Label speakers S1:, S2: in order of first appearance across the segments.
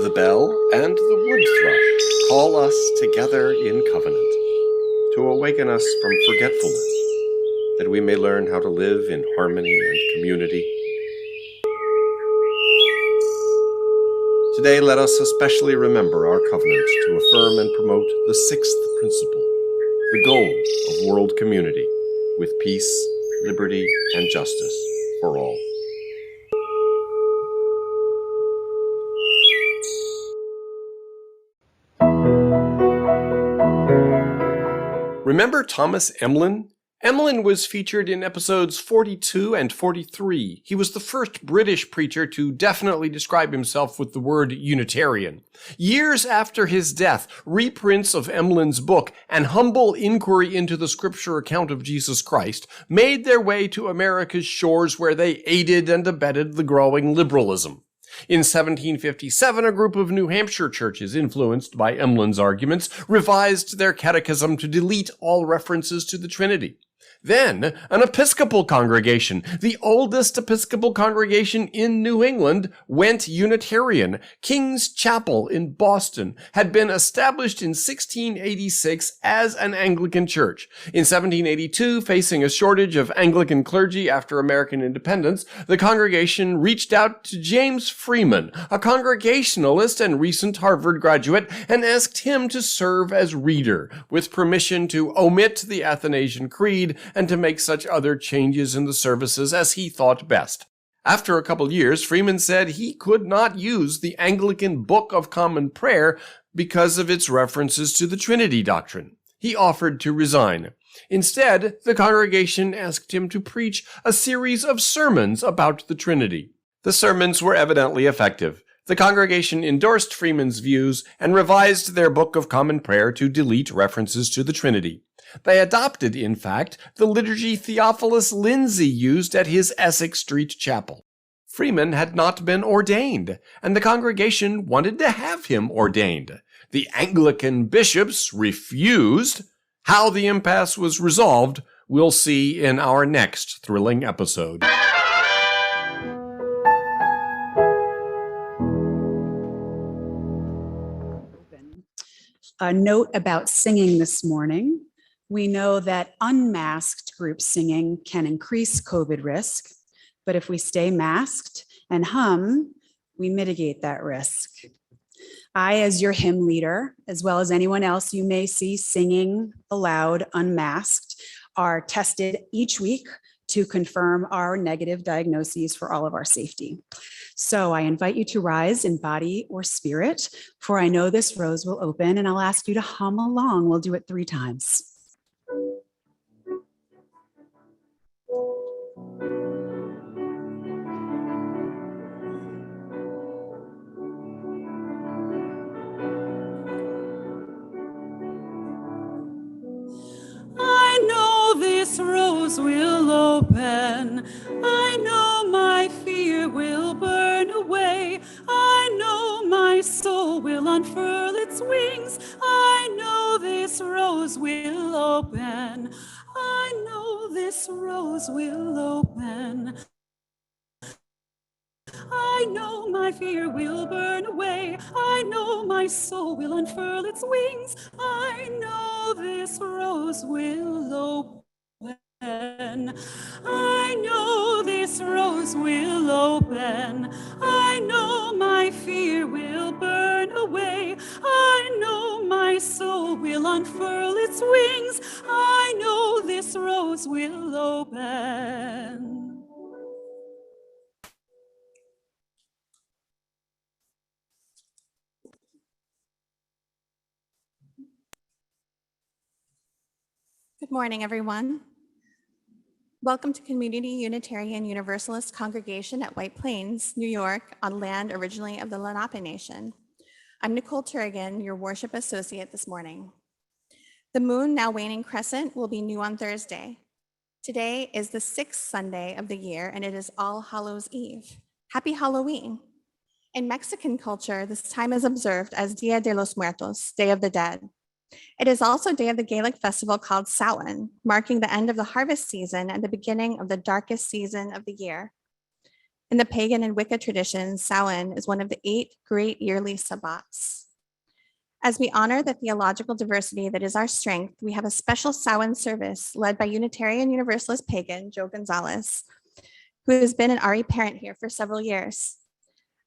S1: The bell and the wood thrush call us together in covenant, to awaken us from forgetfulness, that we may learn how to live in harmony and community. Today, let us especially remember our covenant to affirm and promote the sixth principle, the goal of world community, with peace, liberty, and justice for all. Remember Thomas Emlyn? Emlyn was featured in episodes 42 and 43. He was the first British preacher to definitely describe himself with the word Unitarian. Years after his death, reprints of Emlyn's book, An Humble Inquiry into the Scripture Account of Jesus Christ, made their way to America's shores, where they aided and abetted the growing liberalism. In 1757, a group of New Hampshire churches, influenced by Emlyn's arguments, revised their catechism to delete all references to the Trinity. Then, an Episcopal congregation, the oldest Episcopal congregation in New England, went Unitarian. King's Chapel in Boston had been established in 1686 as an Anglican church. In 1782, facing a shortage of Anglican clergy after American independence, the congregation reached out to James Freeman, a Congregationalist and recent Harvard graduate, and asked him to serve as reader, with permission to omit the Athanasian Creed and to make such other changes in the services as he thought best. After a couple years, Freeman said he could not use the Anglican Book of Common Prayer because of its references to the Trinity doctrine. He offered to resign. Instead, the congregation asked him to preach a series of sermons about the Trinity. The sermons were evidently effective. The congregation endorsed Freeman's views and revised their Book of Common Prayer to delete references to the Trinity. They adopted, in fact, the liturgy Theophilus Lindsay used at his Essex Street chapel. Freeman had not been ordained, and the congregation wanted to have him ordained. The Anglican bishops refused. How the impasse was resolved, we'll see in our next thrilling episode.
S2: A note about singing this morning. We know that unmasked group singing can increase COVID risk, but if we stay masked and hum, we mitigate that risk. I, as your hymn leader, as well as anyone else you may see singing aloud unmasked, are tested each week to confirm our negative diagnoses for all of our safety. So I invite you to rise in body or spirit, for I know this rose will open, and I'll ask you to hum along. We'll do it 3 times.
S3: I know this rose will open. I know my fear will burn away. I know my soul will unfurl its wings. I know this rose will open. I know this rose will open. I know my fear will burn away. I know my soul will unfurl its wings. I know this rose will open. I know this rose will open. I know my fear will burn away. I know my soul will unfurl its wings. I know this rose will open.
S4: Good morning, everyone. Welcome to Community Unitarian Universalist Congregation at White Plains, New York, on land originally of the Lenape Nation. I'm Nicole Turrigan, your worship associate this morning. The moon, now waning crescent, will be new on Thursday. Today is the 6th Sunday of the year, and it is All Hallows Eve. Happy Halloween. In Mexican culture, this time is observed as Dia de los Muertos, Day of the Dead. It is also day of the Gaelic festival called Samhain, marking the end of the harvest season and the beginning of the darkest season of the year. In the pagan and Wicca traditions, Samhain is one of the 8 great yearly sabbats. As we honor the theological diversity that is our strength, we have a special Samhain service led by Unitarian Universalist pagan Joe Gonzalez, who has been an RE parent here for several years.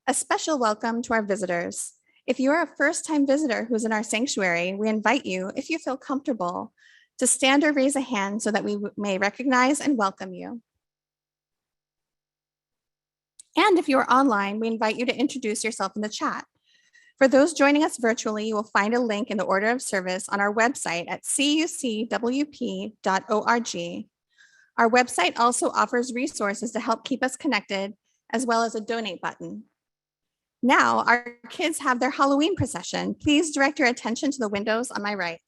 S4: A special welcome to our visitors. If you are a first-time visitor who's in our sanctuary, we invite you, if you feel comfortable, to stand or raise a hand so that we may recognize and welcome you. And if you are online, we invite you to introduce yourself in the chat. For those joining us virtually, you will find a link in the order of service on our website at cuucwp.org. Our website also offers resources to help keep us connected, as well as a donate button. Now, our kids have their Halloween procession. Please direct your attention to the windows on my right.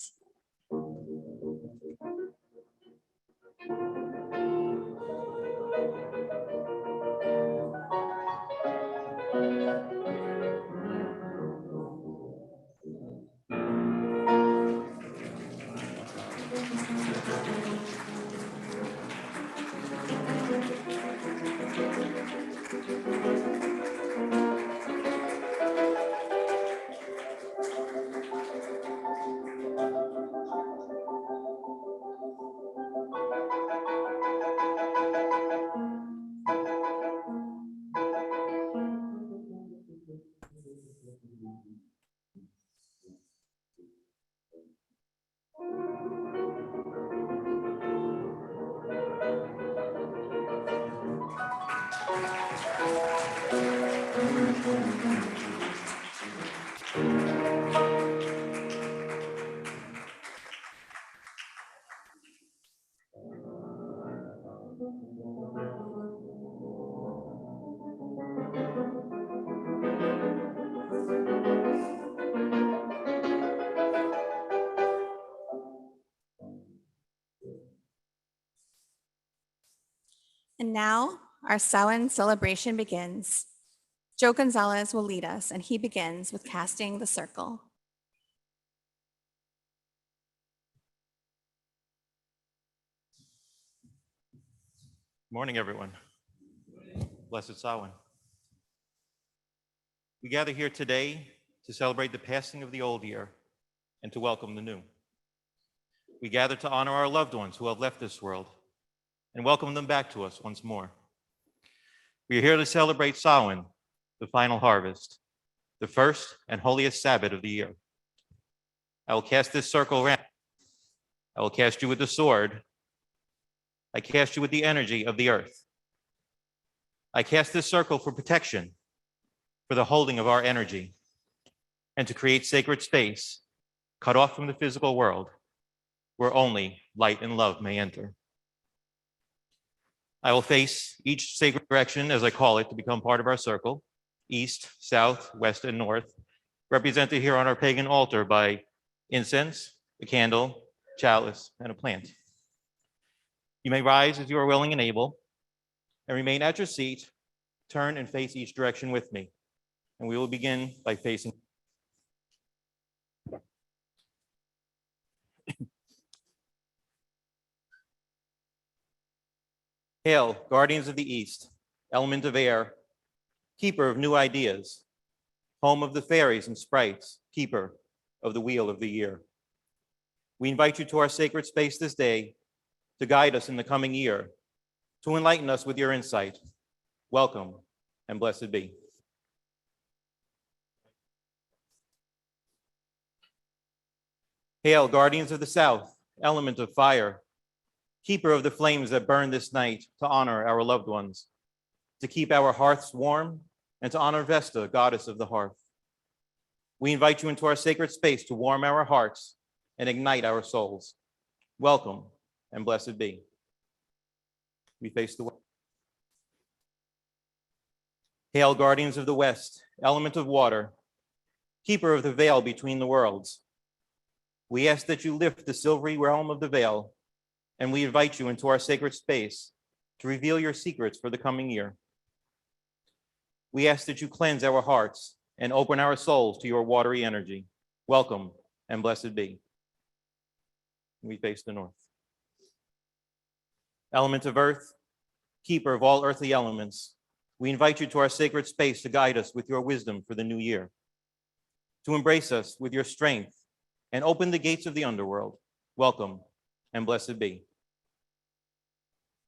S4: And now our Samhain celebration begins. Joe Gonzalez will lead us, and he begins with casting the circle.
S5: Morning, everyone. Blessed Samhain. We gather here today to celebrate the passing of the old year and to welcome the new. We gather to honor our loved ones who have left this world and welcome them back to us once more. We are here to celebrate Samhain, the final harvest, the first and holiest Sabbath of the year. I will cast this circle around. I will cast you with the sword. I cast you with the energy of the earth. I cast this circle for protection, for the holding of our energy, and to create sacred space, cut off from the physical world, where only light and love may enter. I will face each sacred direction, as I call it, to become part of our circle, east, south, west, and north, represented here on our pagan altar by incense, a candle, chalice, and a plant. You may rise as you are willing and able, and remain at your seat, turn and face each direction with me. And we will begin by facing. Hail, guardians of the East, element of air, keeper of new ideas, home of the fairies and sprites, keeper of the wheel of the year. We invite you to our sacred space this day to guide us in the coming year, to enlighten us with your insight. Welcome and blessed be. Hail, guardians of the South, element of fire, keeper of the flames that burn this night, to honor our loved ones, to keep our hearths warm, and to honor Vesta, goddess of the hearth. We invite you into our sacred space to warm our hearts and ignite our souls. Welcome and blessed be. We face the west. Hail, guardians of the West, element of water, keeper of the veil between the worlds. We ask that you lift the silvery realm of the veil, and we invite you into our sacred space to reveal your secrets for the coming year. We ask that you cleanse our hearts and open our souls to your watery energy. Welcome and blessed be. We face the north. Element of earth, keeper of all earthly elements, we invite you to our sacred space to guide us with your wisdom for the new year, to embrace us with your strength and open the gates of the underworld. Welcome and blessed be.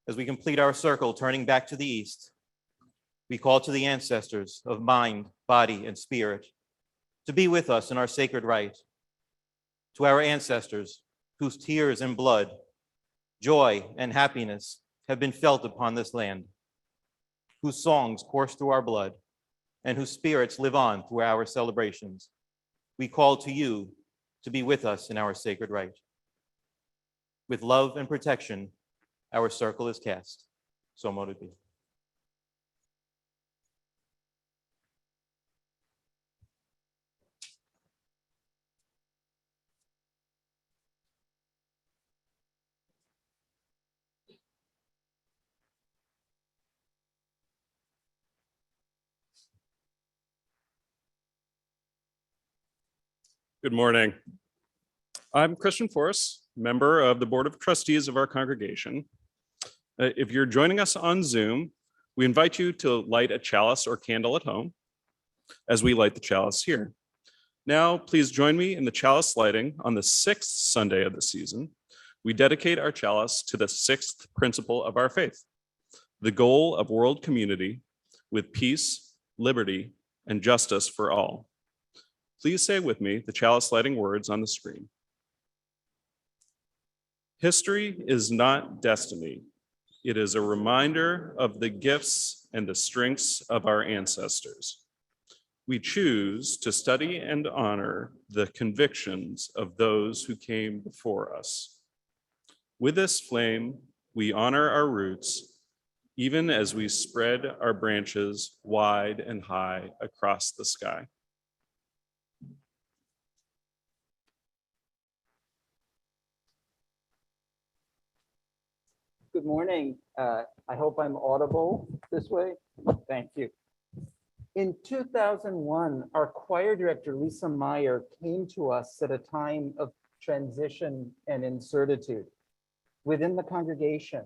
S5: As we complete our circle, turning back to the east, we call to the ancestors of mind, body, and spirit to be with us in our sacred rite. To our ancestors whose tears and blood, joy and happiness have been felt upon this land, whose songs course through our blood, and whose spirits live on through our celebrations, we call to you to be with us in our sacred rite. With love and protection, our circle is cast. So mote it be.
S6: Good morning. I'm Christian Forrest, member of the Board of Trustees of our congregation. If you're joining us on Zoom, we invite you to light a chalice or candle at home as we light the chalice here. Now, please join me in the chalice lighting on the 6th Sunday of the season. We dedicate our chalice to the 6th principle of our faith, the goal of world community with peace, liberty, and justice for all. Please say with me the chalice lighting words on the screen. History is not destiny. It is a reminder of the gifts and the strengths of our ancestors. We choose to study and honor the convictions of those who came before us. With this flame, we honor our roots, even as we spread our branches wide and high across the sky.
S7: Good morning. I hope I'm audible this way. Thank you. In 2001, our choir director, Lisa Meyer, came to us at a time of transition and incertitude. Within the congregation,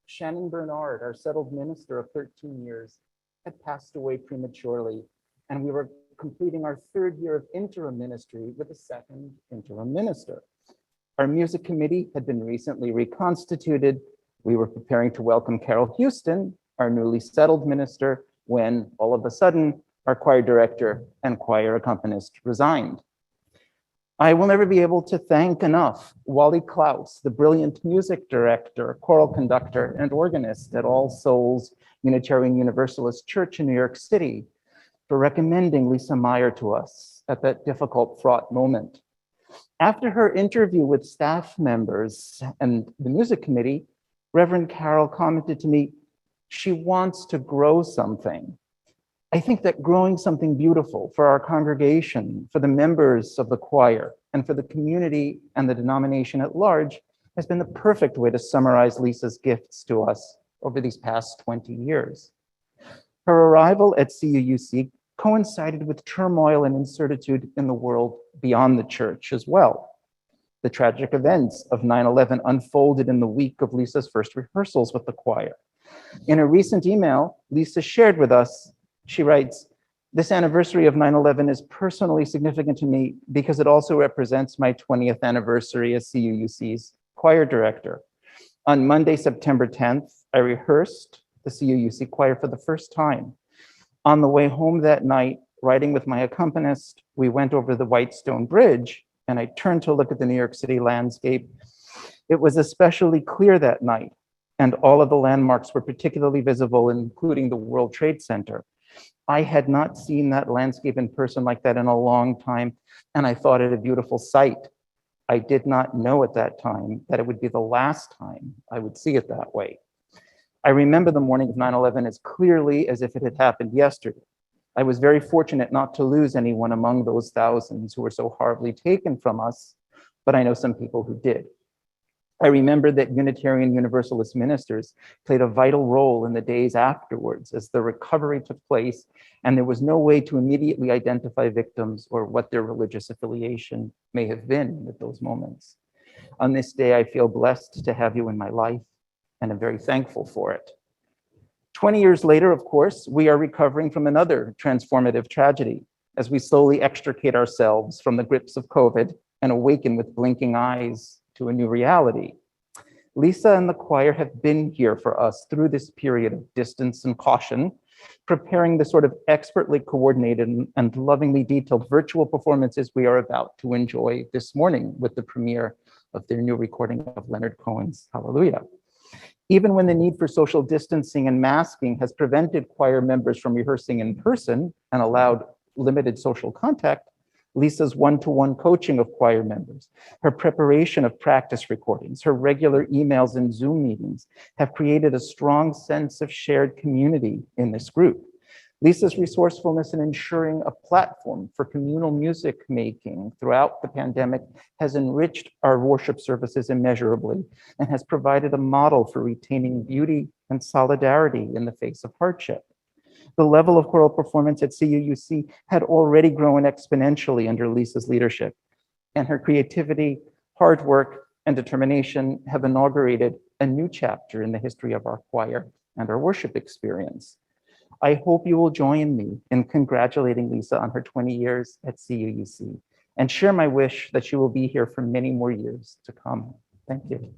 S7: Shannon Bernard, our settled minister of 13 years, had passed away prematurely, and we were completing our 3rd year of interim ministry with a 2nd interim minister. Our music committee had been recently reconstituted. We were preparing to welcome Carol Houston, our newly settled minister, when all of a sudden our choir director and choir accompanist resigned. I will never be able to thank enough Wally Klaus, the brilliant music director, choral conductor, and organist at All Souls Unitarian Universalist Church in New York City, for recommending Lisa Meyer to us at that difficult, fraught moment. After her interview with staff members and the music committee, Reverend Carol commented to me, she wants to grow something. I think that growing something beautiful for our congregation, for the members of the choir, and for the community and the denomination at large has been the perfect way to summarize Lisa's gifts to us over these past 20 years. Her arrival at CUUC coincided with turmoil and incertitude in the world beyond the church as well. The tragic events of 9/11 unfolded in the week of Lisa's first rehearsals with the choir. In a recent email, Lisa shared with us, she writes, "This anniversary of 9/11 is personally significant to me because it also represents my 20th anniversary as CUUC's choir director. On Monday, September 10th, I rehearsed the CUUC choir for the first time. On the way home that night, riding with my accompanist, we went over the White Stone Bridge, and I turned to look at the New York City landscape. It was especially clear that night, and all of the landmarks were particularly visible, including the World Trade Center. I had not seen that landscape in person like that in a long time, and I thought it a beautiful sight. I did not know at that time that it would be the last time I would see it that way. I remember the morning of 9/11 as clearly as if it had happened yesterday. I was very fortunate not to lose anyone among those thousands who were so horribly taken from us, but I know some people who did. I remember that Unitarian Universalist ministers played a vital role in the days afterwards as the recovery took place, and there was no way to immediately identify victims or what their religious affiliation may have been at those moments. On this day, I feel blessed to have you in my life, and I'm very thankful for it. 20 years later, of course, we are recovering from another transformative tragedy as we slowly extricate ourselves from the grips of COVID and awaken with blinking eyes to a new reality. Lisa and the choir have been here for us through this period of distance and caution, preparing the sort of expertly coordinated and lovingly detailed virtual performances we are about to enjoy this morning with the premiere of their new recording of Leonard Cohen's Hallelujah. Even when the need for social distancing and masking has prevented choir members from rehearsing in person and allowed limited social contact, Lisa's one-to-one coaching of choir members, her preparation of practice recordings, her regular emails and Zoom meetings have created a strong sense of shared community in this group. Lisa's resourcefulness in ensuring a platform for communal music making throughout the pandemic has enriched our worship services immeasurably and has provided a model for retaining beauty and solidarity in the face of hardship. The level of choral performance at CUUC had already grown exponentially under Lisa's leadership, and her creativity, hard work, and determination have inaugurated a new chapter in the history of our choir and our worship experience. I hope you will join me in congratulating Lisa on her 20 years at CUUC and share my wish that she will be here for many more years to come. Thank you.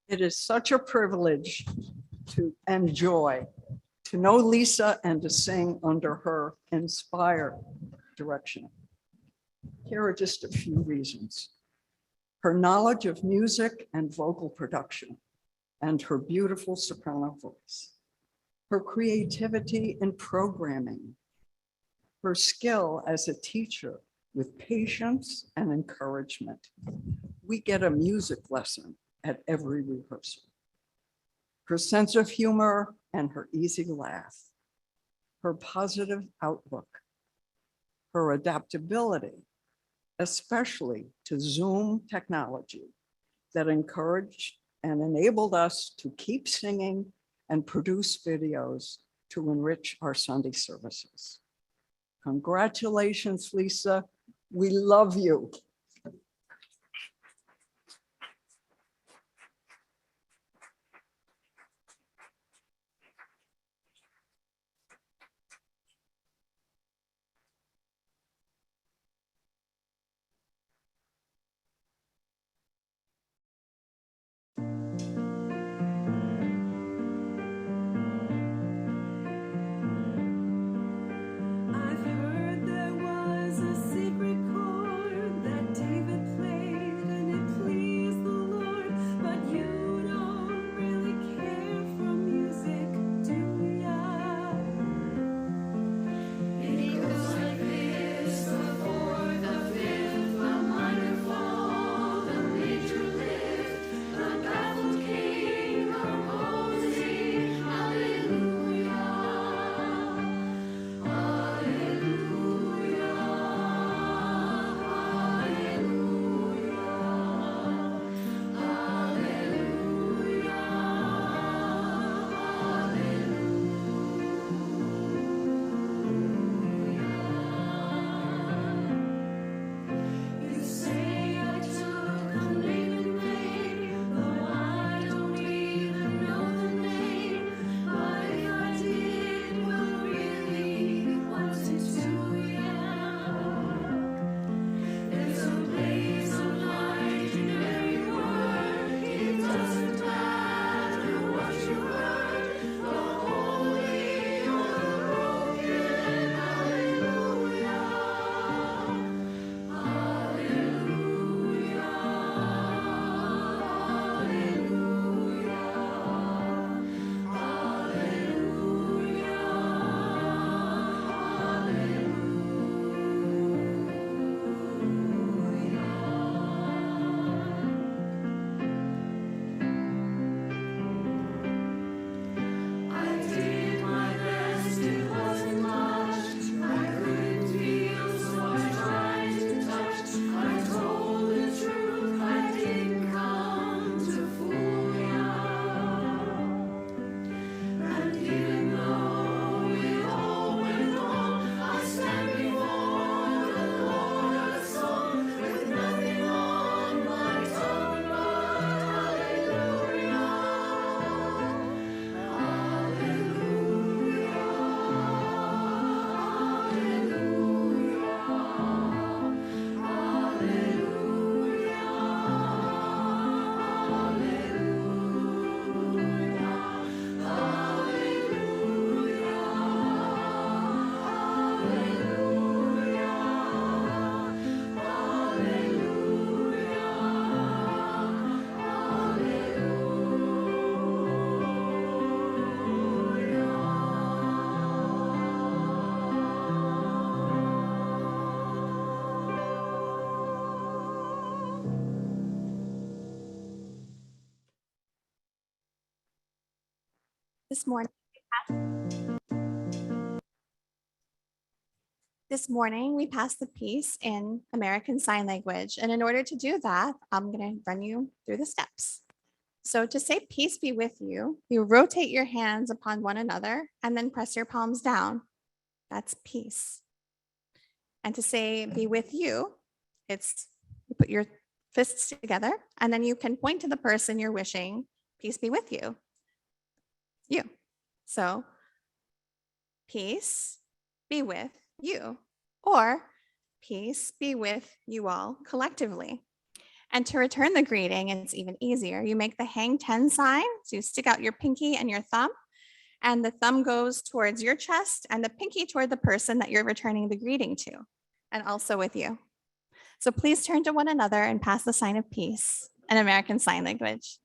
S8: It is such a privilege and joy to know Lisa and to sing under her inspired direction. Here are just a few reasons. Her knowledge of music and vocal production, and her beautiful soprano voice. Her creativity in programming. Her skill as a teacher with patience and encouragement. We get a music lesson at every rehearsal. Her sense of humor and her easy laugh. Her positive outlook. Her adaptability, especially to Zoom technology that encouraged and enabled us to keep singing and produce videos to enrich our Sunday services. Congratulations, Lisa. We love you.
S3: I've heard there was a secret chord that
S4: This morning, we passed the piece in American Sign Language. And in order to do that, I'm going to run you through the steps. So to say peace be with you, you rotate your hands upon one another and then press your palms down. That's peace. And to say be with you, it's you put your fists together and then you can point to the person you're wishing peace be with you. You. So peace be with you, or peace be with you all collectively. And to return the greeting, it's even easier. You make the hang 10 sign. So you stick out your pinky and your thumb, and the thumb goes towards your chest and the pinky toward the person that you're returning the greeting to, and also with you. So please turn to one another and pass the sign of peace in American Sign Language.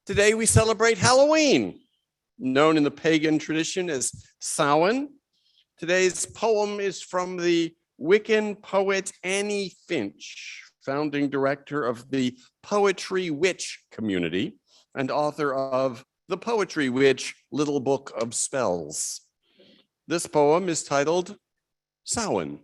S1: Today we celebrate Halloween, known in the pagan tradition as Samhain. Today's poem is from the Wiccan poet Annie Finch, founding director of the Poetry Witch community and author of The Poetry Witch Little Book of Spells. This poem is titled Samhain.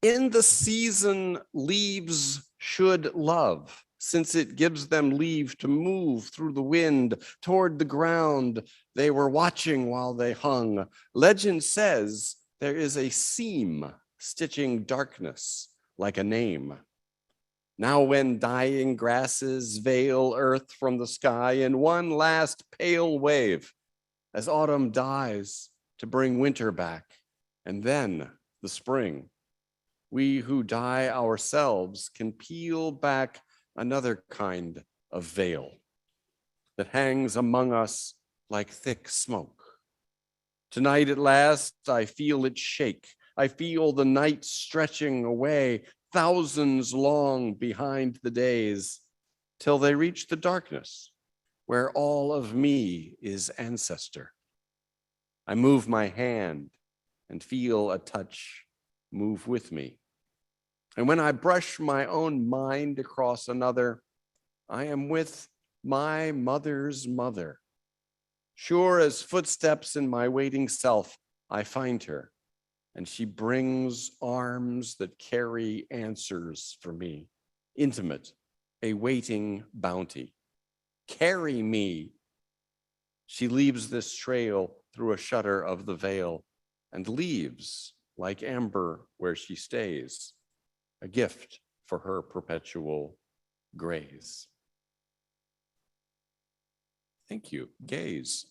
S1: In the season, leaves should love, since it gives them leave to move through the wind toward the ground they were watching while they hung. Legend says there is a seam stitching darkness like a name. Now when dying grasses veil earth from the sky in one last pale wave, as autumn dies to bring winter back, and then the spring, we who die ourselves can peel back another kind of veil that hangs among us like thick smoke. Tonight at last, I feel it shake. I feel the night stretching away, thousands long behind the days, till they reach the darkness where all of me is ancestor. I move my hand and feel a touch move with me. And when I brush my own mind across another, I am with my mother's mother. Sure as footsteps in my waiting self, I find her, and she brings arms that carry answers for me, intimate, a waiting bounty. Carry me. She leaves this trail through a shutter of the veil and leaves like amber where she stays, a gift for her perpetual graze. Thank you. Gaze.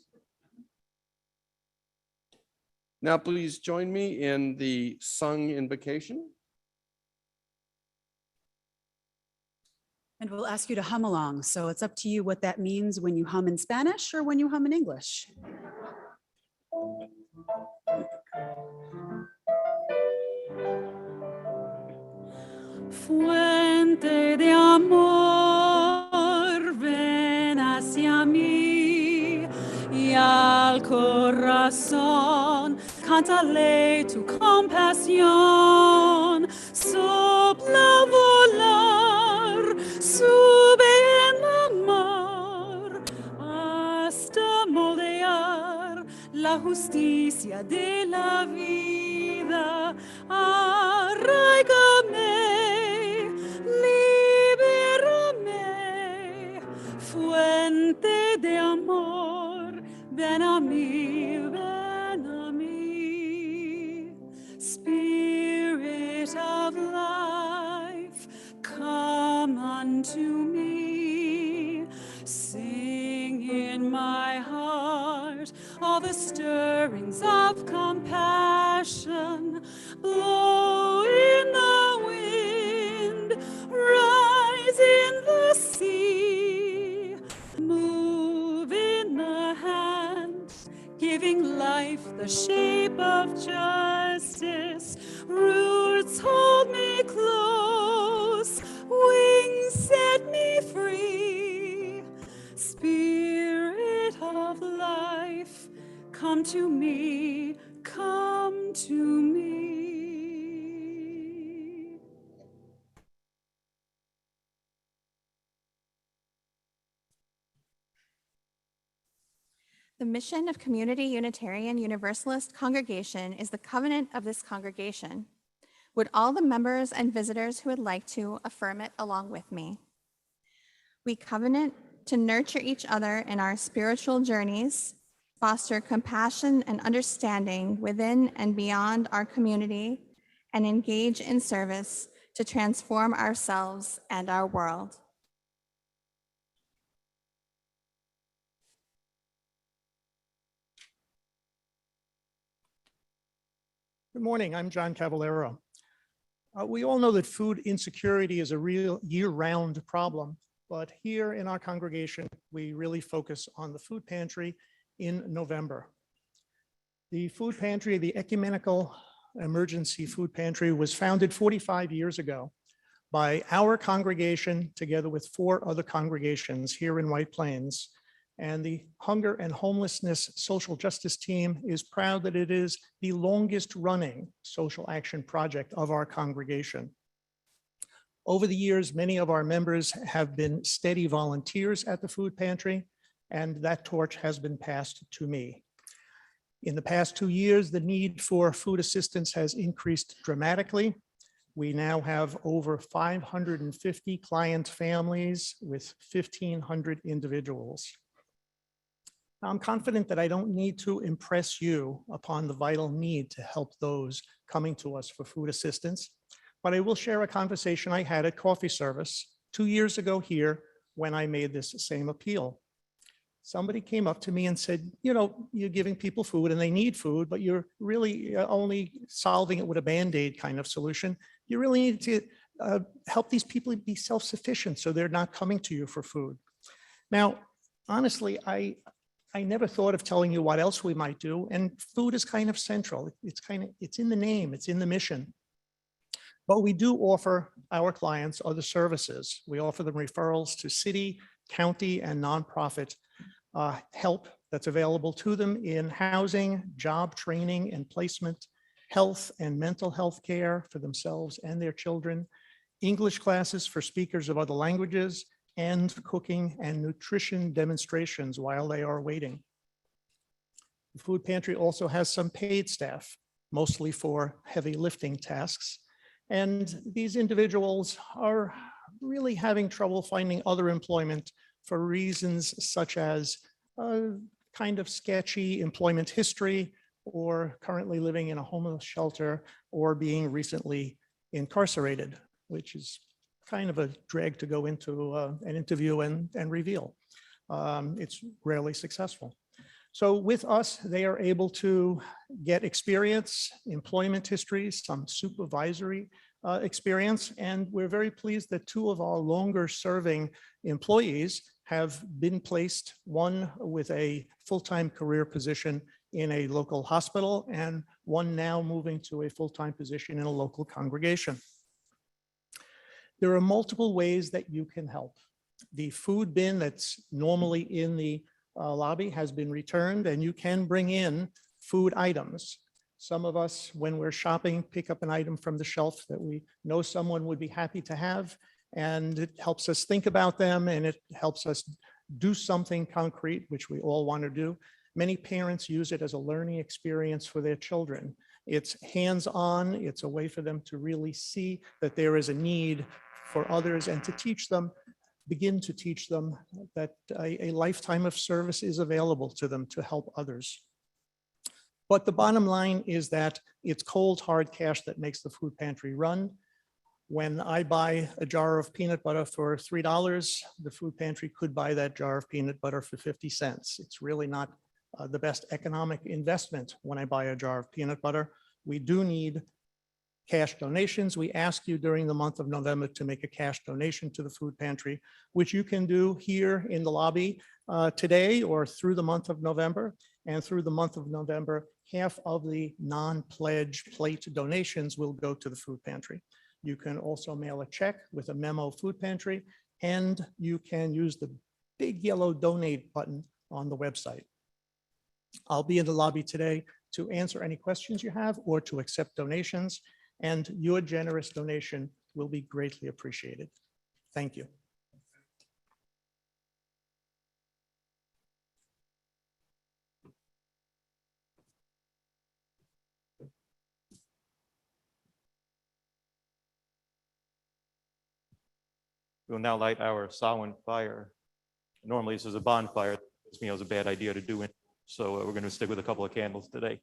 S1: Now, please join me in the sung invocation.
S2: And we'll ask you to hum along. So it's up to you what that means when you hum in Spanish or when you hum in English.
S3: Fuente de amor, ven hacia mí y al corazón, cántale tu compasión. Sopla volar, sube en la mar, hasta moldear la justicia de la vida. Arraigame, libérame, fuente de amor, ven a mí, ven a mí. Spirit of life, come unto me. Sing in my heart of all the stirrings of compassion. Blow in the wind, rise in the sea, move in the hand, giving life the shape of justice. Roots hold me close, wings set me free. Spirit of life, come to me, come to me.
S4: The mission of Community Unitarian Universalist Congregation is the covenant of this congregation. Would all the members and visitors who would like to affirm it along with me? We covenant to nurture each other in our spiritual journeys, foster compassion and understanding within and beyond our community, and engage in service to transform ourselves and our world.
S9: Good morning, I'm John Caballero. We all know that food insecurity is a real year-round problem, but here in our congregation, we really focus on the food pantry in November. The food pantry, the Ecumenical Emergency Food Pantry, was founded 45 years ago by our congregation together with 4 other congregations here in White Plains. And the Hunger and Homelessness Social Justice Team is proud that it is the longest running social action project of our congregation. Over the years, many of our members have been steady volunteers at the food pantry, and that torch has been passed to me. In the past 2 years, the need for food assistance has increased dramatically. We now have over 550 client families with 1,500 individuals. I'm confident that I don't need to impress you upon the vital need to help those coming to us for food assistance, but I will share a conversation I had at coffee service 2 years ago here when I made this same appeal. Somebody came up to me and said, you know, you're giving people food and they need food, but you're really only solving it with a Band-Aid kind of solution. You really need to help these people be self-sufficient so they're not coming to you for food. Now, honestly, I never thought of telling you what else we might do, and food is kind of central. It's in the name, it's in the mission. But we do offer our clients other services. We offer them referrals to city, county, and nonprofit help that's available to them in housing, job training and placement, health and mental health care for themselves and their children, English classes for speakers of other languages, and cooking and nutrition demonstrations while they are waiting. The food pantry also has some paid staff, mostly for heavy lifting tasks. And these individuals are really having trouble finding other employment for reasons such as a kind of sketchy employment history, or currently living in a homeless shelter, or being recently incarcerated, which is kind of a drag to go into an interview and reveal. It's rarely successful. So with us, they are able to get experience, employment history, some supervisory experience, and we're very pleased that 2 of our longer serving employees have been placed, one with a full-time career position in a local hospital, and one now moving to a full-time position in a local congregation. There are multiple ways that you can help. The food bin that's normally in the lobby has been returned, and you can bring in food items. Some of us, when we're shopping, pick up an item from the shelf that we know someone would be happy to have, and it helps us think about them, and it helps us do something concrete, which we all want to do. Many parents use it as a learning experience for their children. It's hands-on, it's a way for them to really see that there is a need for others, and to teach them, begin to teach them that a lifetime of service is available to them to help others. But the bottom line is that it's cold, hard cash that makes the food pantry run. When I buy a jar of peanut butter for $3, the food pantry could buy that jar of peanut butter for 50 cents. It's really not the best economic investment when I buy a jar of peanut butter. We do need cash donations. We ask you during the month of November to make a cash donation to the food pantry, which you can do here in the lobby today or through the month of November. And through the month of November, half of the non-pledge plate donations will go to the food pantry. You can also mail a check with a memo food pantry, and you can use the big yellow donate button on the website. I'll be in the lobby today to answer any questions you have or to accept donations, and your generous donation will be greatly appreciated. Thank you.
S5: We will now light our Samhain fire. Normally this is a bonfire. This was a bad idea to do it. So we're going to stick with a couple of candles today.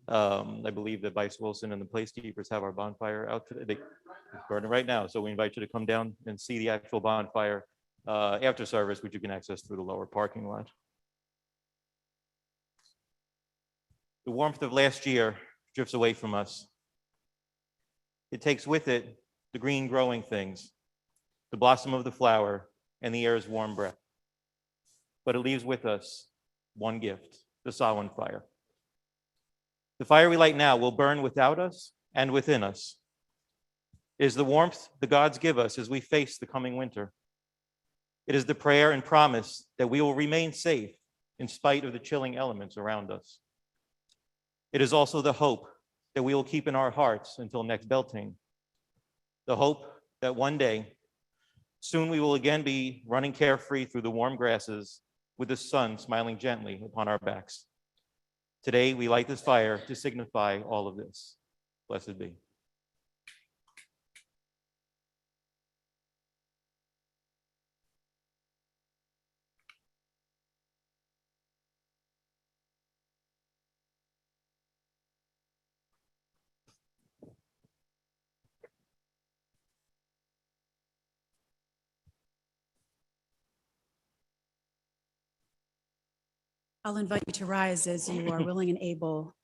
S5: I believe that Vice Wilson and the placekeepers have our bonfire out today. They're burning right now. So we invite you to come down and see the actual bonfire after service, which you can access through the lower parking lot. The warmth of last year drifts away from us. It takes with it the green growing things, the blossom of the flower, and the air's warm breath. But it leaves with us one gift, the Samhain fire. The fire we light now will burn without us and within us. It is the warmth the gods give us as we face the coming winter. It is the prayer and promise that we will remain safe in spite of the chilling elements around us. It is also the hope that we will keep in our hearts until next Beltane. The hope that one day, soon we will again be running carefree through the warm grasses with the sun smiling gently upon our backs. Today, we light this fire to signify all of this. Blessed be.
S2: I'll invite you to rise as you are willing and able.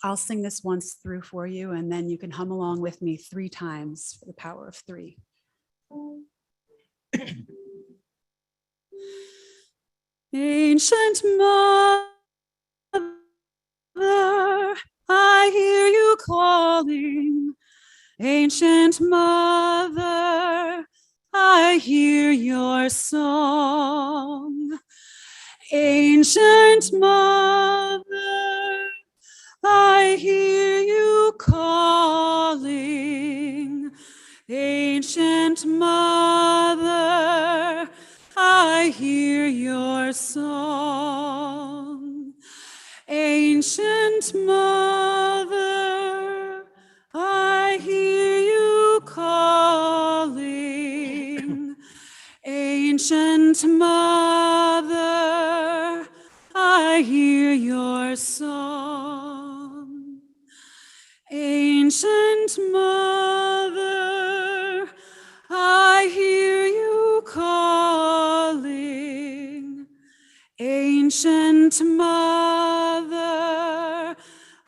S2: I'll sing this once through for you, and then you can hum along with me 3 times for the power of 3. Ancient Mother, I hear you calling. Ancient Mother, I hear your song. Ancient Mother, I hear you calling. Ancient Mother, I hear your song. Ancient Mother, I hear you calling. Ancient Mother, I hear your song. Ancient Mother, I hear you calling. Ancient Mother,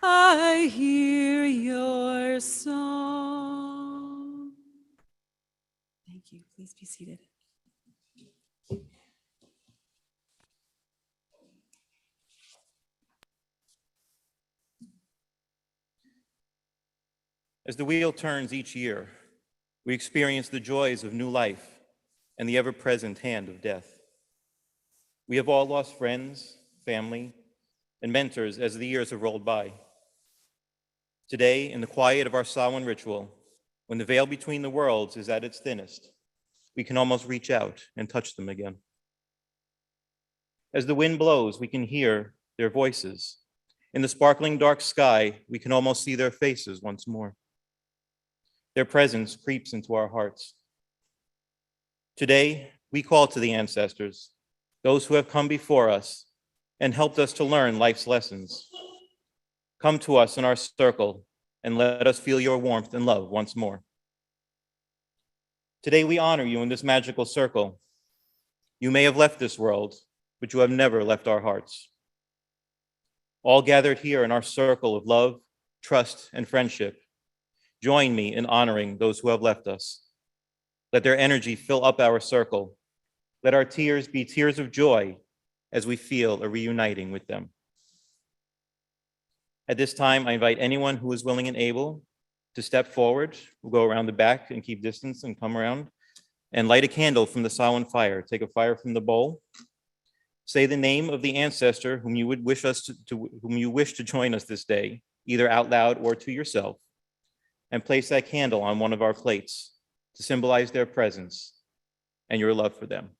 S2: I hear your song. Thank you. Please be seated.
S5: As the wheel turns each year, we experience the joys of new life and the ever-present hand of death. We have all lost friends, family, and mentors as the years have rolled by. Today, in the quiet of our Samhain ritual, when the veil between the worlds is at its thinnest, we can almost reach out and touch them again. As the wind blows, we can hear their voices. In the sparkling dark sky, we can almost see their faces once more. Their presence creeps into our hearts. Today, we call to the ancestors, those who have come before us and helped us to learn life's lessons. Come to us in our circle and let us feel your warmth and love once more. Today, we honor you in this magical circle. You may have left this world, but you have never left our hearts. All gathered here in our circle of love, trust, and friendship, join me in honoring those who have left us. Let their energy fill up our circle. Let our tears be tears of joy as we feel a reuniting with them. At this time, I invite anyone who is willing and able to step forward. We'll go around the back and keep distance and come around and light a candle from the Samhain fire. Take a fire from the bowl. Say the name of the ancestor whom you would wish whom you wish to join us this day, either out loud or to yourself, and place that candle on one of our plates to symbolize their presence and your love for them.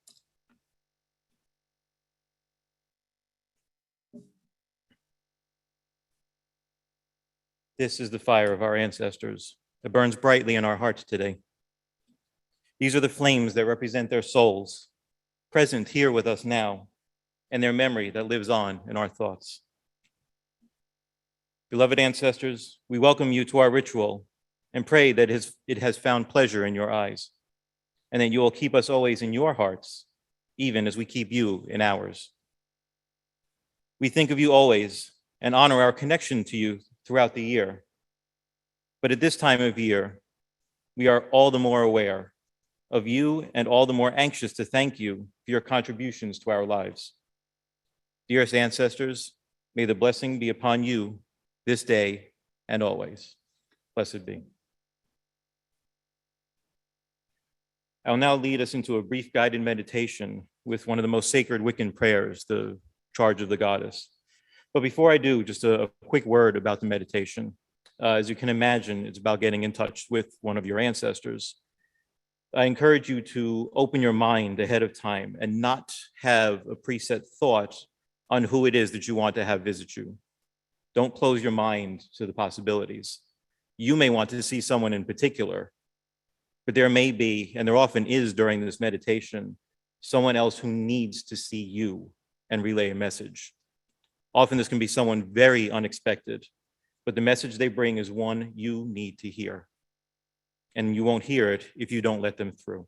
S5: This is the fire of our ancestors. It burns brightly in our hearts today. These are the flames that represent their souls, present here with us now, and their memory that lives on in our thoughts. Beloved ancestors, we welcome you to our ritual and pray that it has found pleasure in your eyes, and that you will keep us always in your hearts, even as we keep you in ours. We think of you always and honor our connection to you throughout the year. But at this time of year, we are all the more aware of you and all the more anxious to thank you for your contributions to our lives. Dearest ancestors, may the blessing be upon you this day and always. Blessed be. I'll now lead us into a brief guided meditation with one of the most sacred Wiccan prayers, the Charge of the Goddess. But before I do, just a quick word about the meditation. As you can imagine, it's about getting in touch with one of your ancestors. I encourage you to open your mind ahead of time and not have a preset thought on who it is that you want to have visit you. Don't close your mind to the possibilities. You may want to see someone in particular, but there may be, and there often is during this meditation, someone else who needs to see you and relay a message. Often this can be someone very unexpected, but the message they bring is one you need to hear. And you won't hear it if you don't let them through.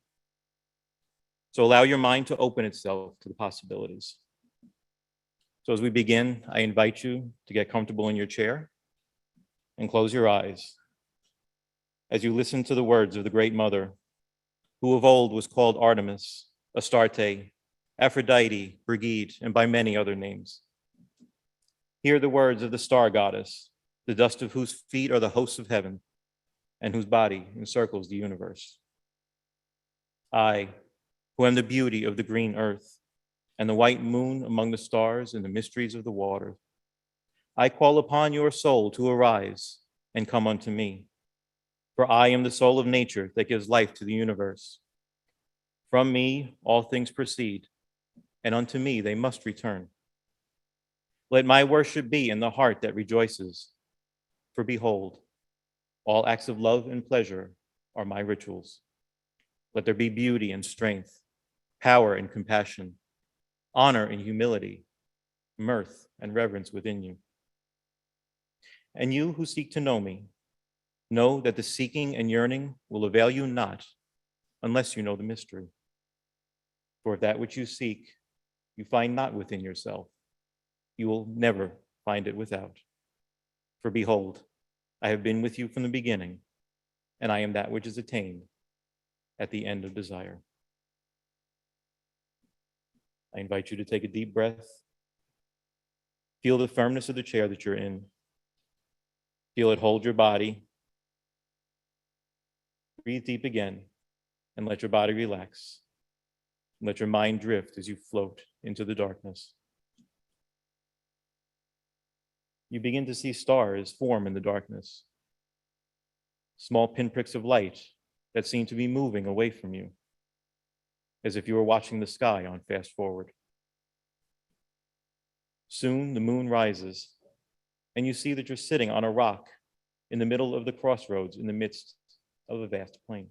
S5: So allow your mind to open itself to the possibilities. So as we begin, I invite you to get comfortable in your chair and close your eyes as you listen to the words of the Great Mother, who of old was called Artemis, Astarte, Aphrodite, Brigid, and by many other names. Hear the words of the star goddess, the dust of whose feet are the hosts of heaven, and whose body encircles the universe. I, who am the beauty of the green earth, and the white moon among the stars and the mysteries of the water, I call upon your soul to arise and come unto me, for I am the soul of nature that gives life to the universe. From me all things proceed, and unto me they must return. Let my worship be in the heart that rejoices, for behold, all acts of love and pleasure are my rituals. Let there be beauty and strength, power and compassion, honor and humility, mirth and reverence within you. And you who seek to know me, know that the seeking and yearning will avail you not unless you know the mystery. For if that which you seek, you find not within yourself, you will never find it without. For behold, I have been with you from the beginning, and I am that which is attained at the end of desire. I invite you to take a deep breath. Feel the firmness of the chair that you're in. Feel it hold your body. Breathe deep again and let your body relax. Let your mind drift as you float into the darkness. You begin to see stars form in the darkness. Small pinpricks of light that seem to be moving away from you, as if you were watching the sky on fast forward. Soon the moon rises, and you see that you're sitting on a rock in the middle of the crossroads in the midst of a vast plain.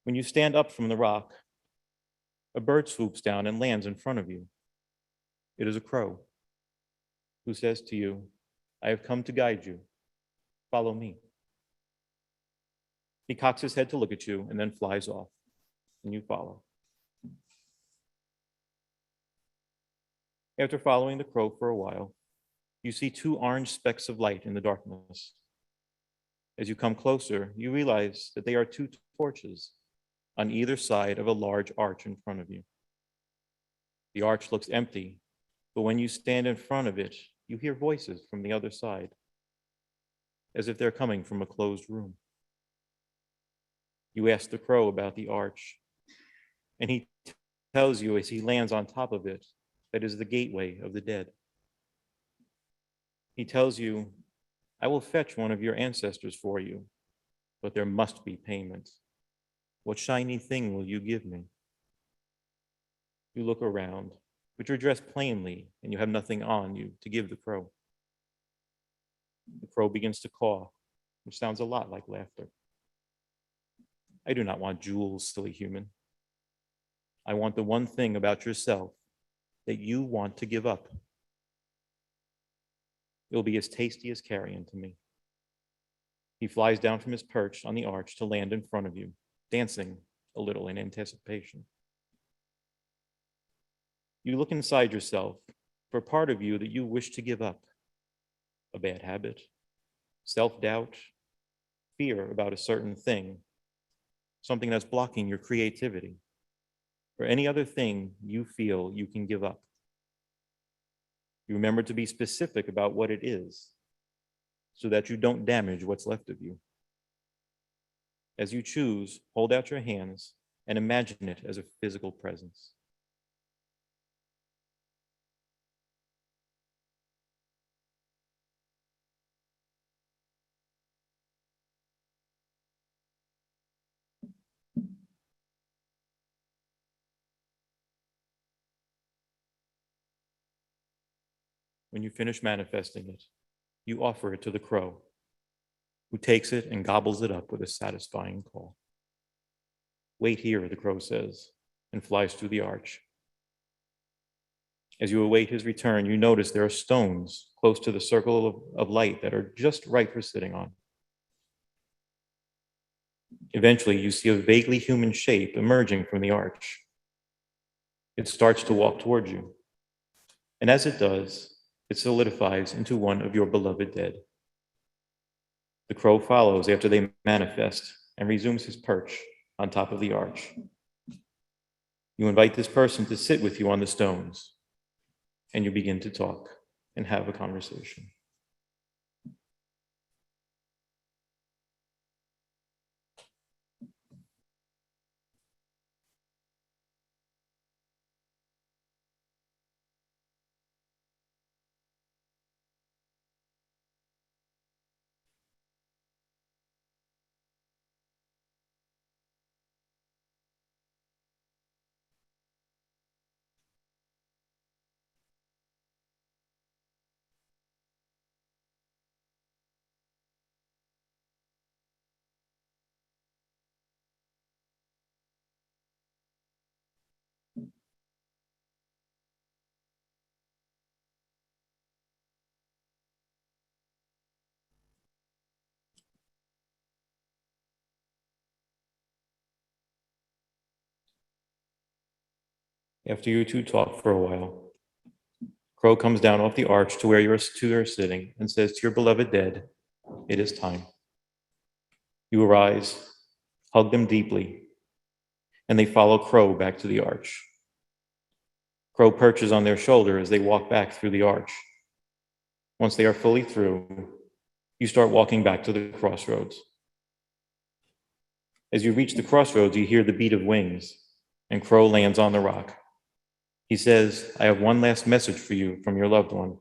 S5: When you stand up from the rock, a bird swoops down and lands in front of you. It is a crow who says to you, I have come to guide you. Follow me. He cocks his head to look at you and then flies off, and you follow. After following the crow for a while, you see two orange specks of light in the darkness. As you come closer, you realize that they are two torches on either side of a large arch in front of you. The arch looks empty, but when you stand in front of it, you hear voices from the other side, as if they're coming from a closed room. You ask the crow about the arch, and he tells you as he lands on top of it that is the gateway of the dead. He tells you, I will fetch one of your ancestors for you, but there must be payment. What shiny thing will you give me? You look around, but you're dressed plainly and you have nothing on you to give the crow. The crow begins to caw, which sounds a lot like laughter. I do not want jewels, silly human. I want the one thing about yourself that you want to give up. It'll be as tasty as carrion to me. He flies down from his perch on the arch to land in front of you, dancing a little in anticipation. You look inside yourself for a part of you that you wish to give up. A bad habit, self-doubt, fear about a certain thing, something that's blocking your creativity, or any other thing you feel you can give up. You remember to be specific about what it is so that you don't damage what's left of you. As you choose, hold out your hands and imagine it as a physical presence. When you finish manifesting it, you offer it to the crow, who takes it and gobbles it up with a satisfying caw. Wait here, the crow says, and flies through the arch. As you await his return, you notice there are stones close to the circle of light that are just right for sitting on. Eventually, you see a vaguely human shape emerging from the arch. It starts to walk towards you, and as it does, it solidifies into one of your beloved dead. The crow follows after they manifest and resumes his perch on top of the arch. You invite this person to sit with you on the stones, and you begin to talk and have a conversation. After you two talk for a while, Crow comes down off the arch to where you are sitting and says to your beloved dead, it is time. You arise, hug them deeply, and they follow Crow back to the arch. Crow perches on their shoulder as they walk back through the arch. Once they are fully through, you start walking back to the crossroads. As you reach the crossroads, you hear the beat of wings, and Crow lands on the rock. He says, I have one last message for you from your loved one.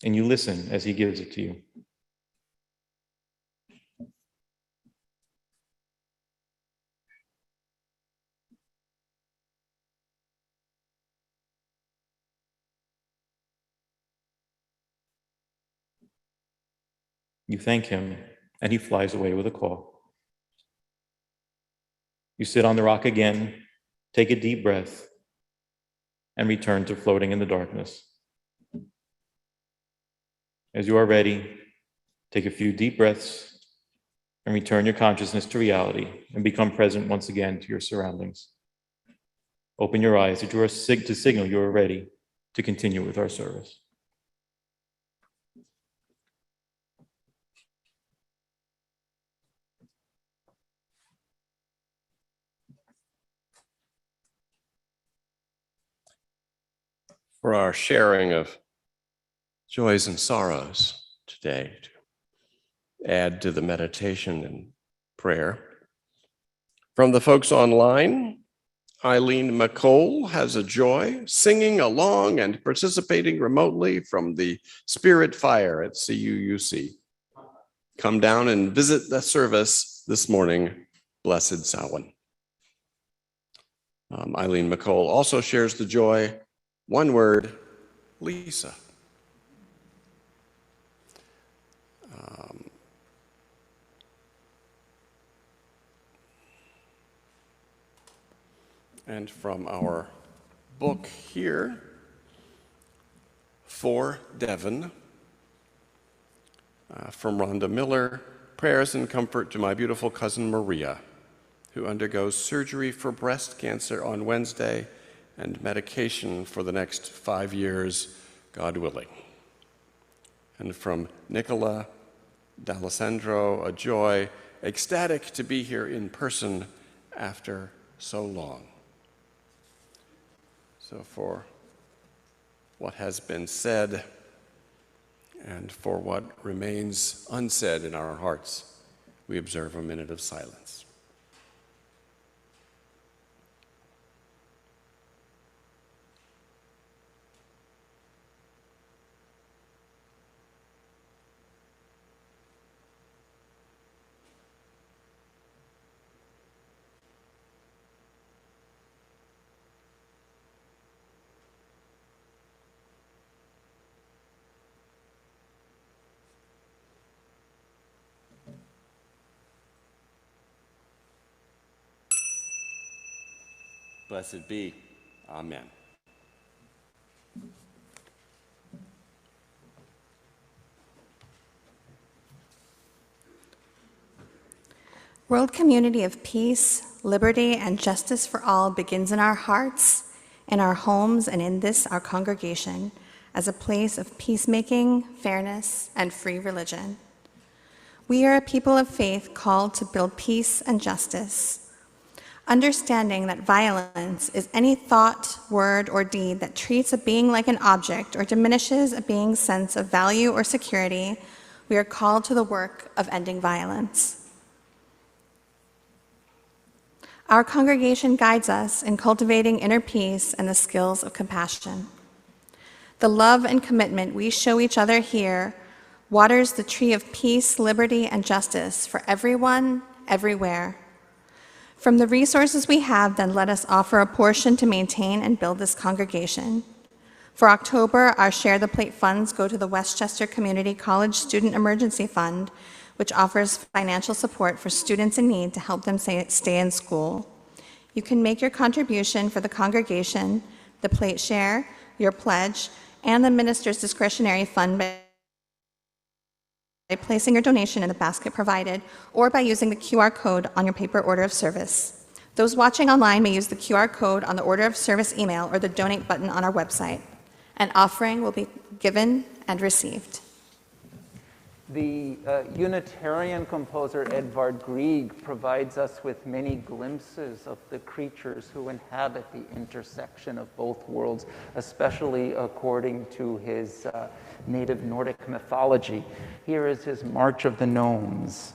S5: And you listen as he gives it to you. You thank him, and he flies away with a caw. You sit on the rock again, take a deep breath, and return to floating in the darkness. As you are ready, take a few deep breaths and return your consciousness to reality and become present once again to your surroundings. Open your eyes to signal you are ready to continue with our service.
S1: For our sharing of joys and sorrows today, to add to the meditation and prayer. From the folks online, Eileen McCole has a joy singing along and participating remotely from the Spirit Fire at CUUC. Come down and visit the service this morning, Blessed Samhain. Eileen McCole also shares the joy, one word, Lisa. And from our book here, for Devon, from Rhonda Miller, prayers and comfort to my beautiful cousin Maria, who undergoes surgery for breast cancer on Wednesday and medication for the next 5 years, God willing. And from Nicola D'Alessandro, a joy, ecstatic to be here in person after so long. So for what has been said and for what remains unsaid in our hearts, we observe a minute of silence. Blessed be. Amen.
S4: World community of peace, liberty, and justice for all begins in our hearts, in our homes, and in this, our congregation, as a place of peacemaking, fairness, and free religion. We are a people of faith called to build peace and justice, understanding that violence is any thought, word, or deed that treats a being like an object or diminishes a being's sense of value or security. We are called to the work of ending violence. Our congregation guides us in cultivating inner peace and the skills of compassion. The love and commitment we show each other here waters the tree of peace, liberty, and justice for everyone, everywhere. From the resources we have, then let us offer a portion to maintain and build this congregation. For October, our Share the Plate funds go to the Westchester Community College Student Emergency Fund, which offers financial support for students in need to help them stay in school. You can make your contribution for the congregation, the plate share, your pledge, and the minister's discretionary fund by placing your donation in the basket provided or by using the QR code on your paper order of service. Those watching online may use the QR code on the order of service email or the donate button on our website. An offering will be given and received.
S7: The Unitarian composer Edvard Grieg provides us with many glimpses of the creatures who inhabit the intersection of both worlds, especially according to his native Nordic mythology. Here is his March of the Gnomes.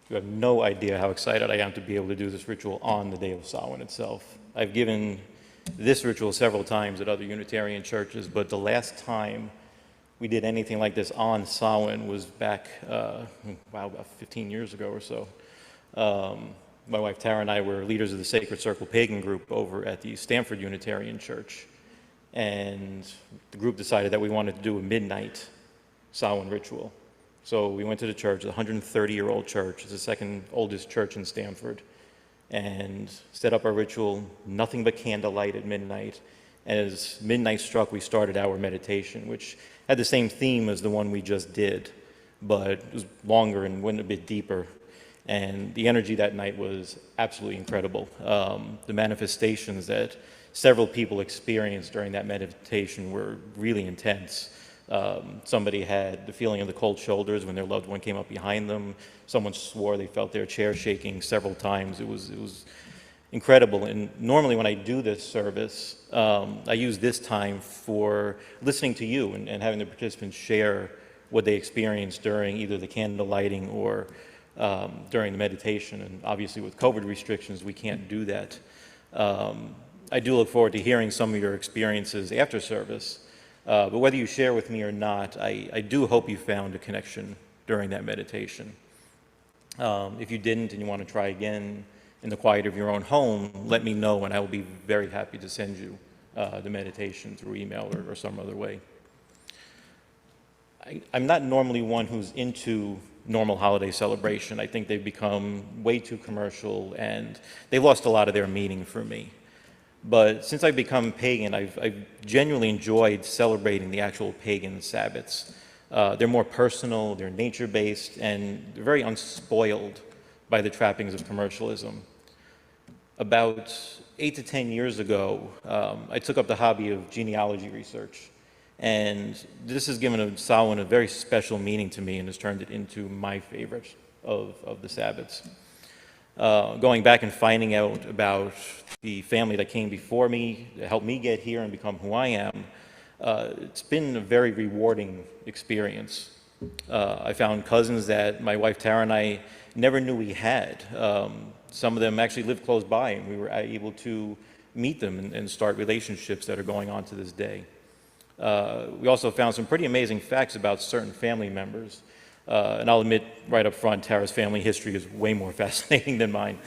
S5: You have no idea how excited I am to be able to do this ritual on the day of Samhain itself. I've given this ritual several times at other Unitarian churches, but the last time we did anything like this on Samhain was back, about 15 years ago or so. My wife Tara and I were leaders of the Sacred Circle Pagan group over at the Stanford Unitarian Church. And the group decided that we wanted to do a midnight Samhain ritual. So we went to the church, a 130-year-old church. It's the second oldest church in Stanford. And set up our ritual, nothing but candlelight at midnight. And as midnight struck, we started our meditation, which had the same theme as the one we just did, but it was longer and went a bit deeper. And the energy that night was absolutely incredible. The manifestations that several people experienced during that meditation were really intense. Somebody had the feeling of the cold shoulders when their loved one came up behind them. Someone swore they felt their chair shaking several times. It was incredible. And normally when I do this service, I use this time for listening to you and having the participants share what they experienced during either the candle lighting or during the meditation. And obviously with COVID restrictions, we can't do that. I do look forward to hearing some of your experiences after service. But whether you share with me or not, I do hope you found a connection during that meditation. If you didn't and you want to try again in the quiet of your own home, let me know and I will be very happy to send you the meditation through email or some other way. I'm not normally one who's into normal holiday celebration. I think they've become way too commercial and they lost a lot of their meaning for me. But since I've become pagan, I've genuinely enjoyed celebrating the actual pagan Sabbaths. They're more personal, they're nature-based, and they're very unspoiled by the trappings of commercialism. About 8 to 10 years ago, I took up the hobby of genealogy research. And this has given Samhain a very special meaning to me and has turned it into my favorite of the Sabbaths. Going back and finding out about the family that came before me, to help me get here and become who I am, it's been a very rewarding experience. I found cousins that my wife Tara and I never knew we had. Some of them actually lived close by and we were able to meet them and start relationships that are going on to this day. We also found some pretty amazing facts about certain family members. And I'll admit right up front, Tara's family history is way more fascinating than mine.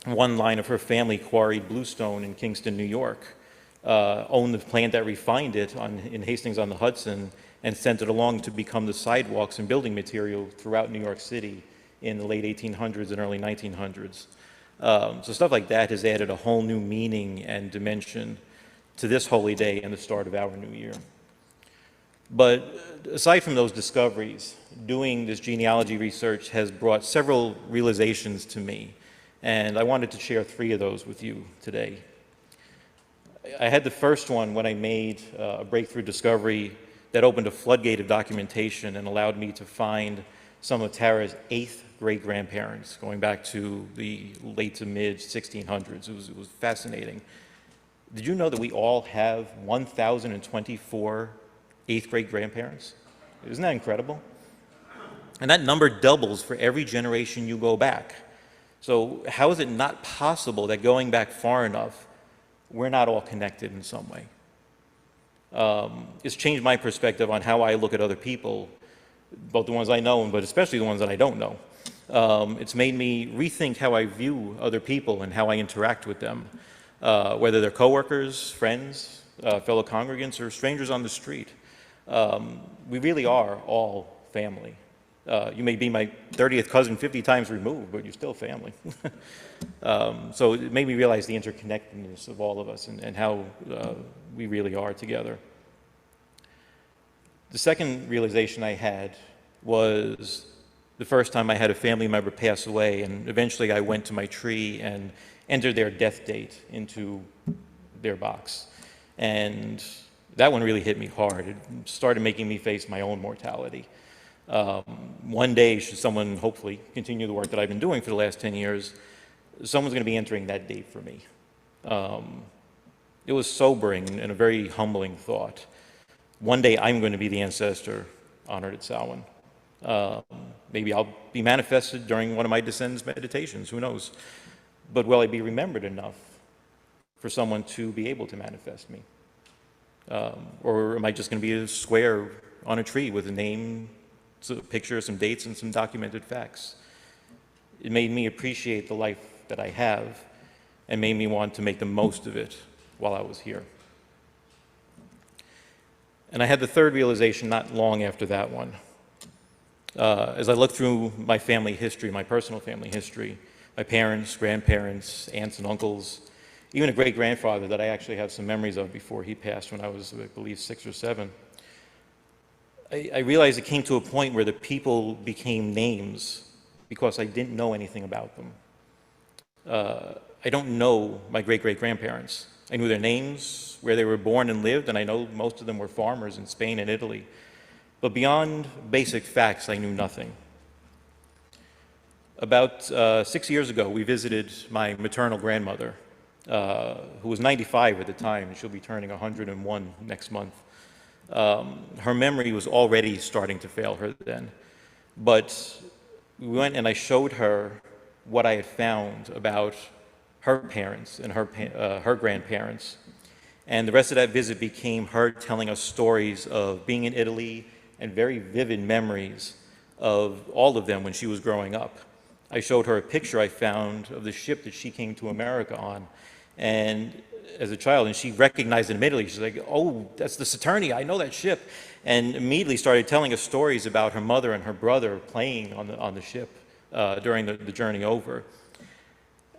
S5: One line of her family quarried bluestone in Kingston, New York, owned the plant that refined it in Hastings-on-the-Hudson, and sent it along to become the sidewalks and building material throughout New York City in the late 1800s and early 1900s. So stuff like that has added a whole new meaning and dimension to this holy day and the start of our new year. But aside from those discoveries, doing this genealogy research has brought several realizations to me, and I wanted to share 3 of those with you today. I had the first one when I made a breakthrough discovery that opened a floodgate of documentation and allowed me to find some of Tara's 8th great-grandparents, going back to the late to mid 1600s. It was fascinating. Did you know that we all have 1,024 8th great-grandparents? Isn't that incredible? And that number doubles for every generation you go back. So how is it not possible that going back far enough, we're not all connected in some way? It's changed my perspective on how I look at other people, both the ones I know, but especially the ones that I don't know. It's made me rethink how I view other people and how I interact with them, whether they're coworkers, friends, fellow congregants, or strangers on the street. We really are all family. You may be my 30th cousin 50 times removed, but you're still family. So it made me realize the interconnectedness of all of us and how we really are together. The second realization I had was the first time I had a family member pass away, and eventually I went to my tree and entered their death date into their box. And that one really hit me hard. It started making me face my own mortality. One day, should someone hopefully continue the work that I've been doing for the last 10 years, someone's going to be entering that date for me. It was sobering and a very humbling thought. One day I'm going to be the ancestor honored at Samhain. Maybe I'll be manifested during one of my descendants' meditations, who knows? But will I be remembered enough for someone to be able to manifest me? Or am I just going to be a square on a tree with a name, a picture, some dates, and some documented facts? It made me appreciate the life that I have and made me want to make the most of it while I was here. And I had the third realization not long after that one. As I looked through my family history, my personal family history, my parents, grandparents, aunts and uncles, even a great-grandfather that I actually have some memories of before he passed when I was, I believe, 6 or 7. I realized it came to a point where the people became names because I didn't know anything about them. I don't know my great-great-grandparents. I knew their names, where they were born and lived, and I know most of them were farmers in Spain and Italy. But beyond basic facts, I knew nothing. About 6 years ago, we visited my maternal grandmother, who was 95 at the time, and she'll be turning 101 next month. Her memory was already starting to fail her then. But we went and I showed her what I had found about her parents and her grandparents. And the rest of that visit became her telling us stories of being in Italy and very vivid memories of all of them when she was growing up. I showed her a picture I found of the ship that she came to America on, and as a child, and she recognized it immediately. She's like, "Oh, that's the Saturnia, I know that ship," and immediately started telling us stories about her mother and her brother playing on the ship during the journey over.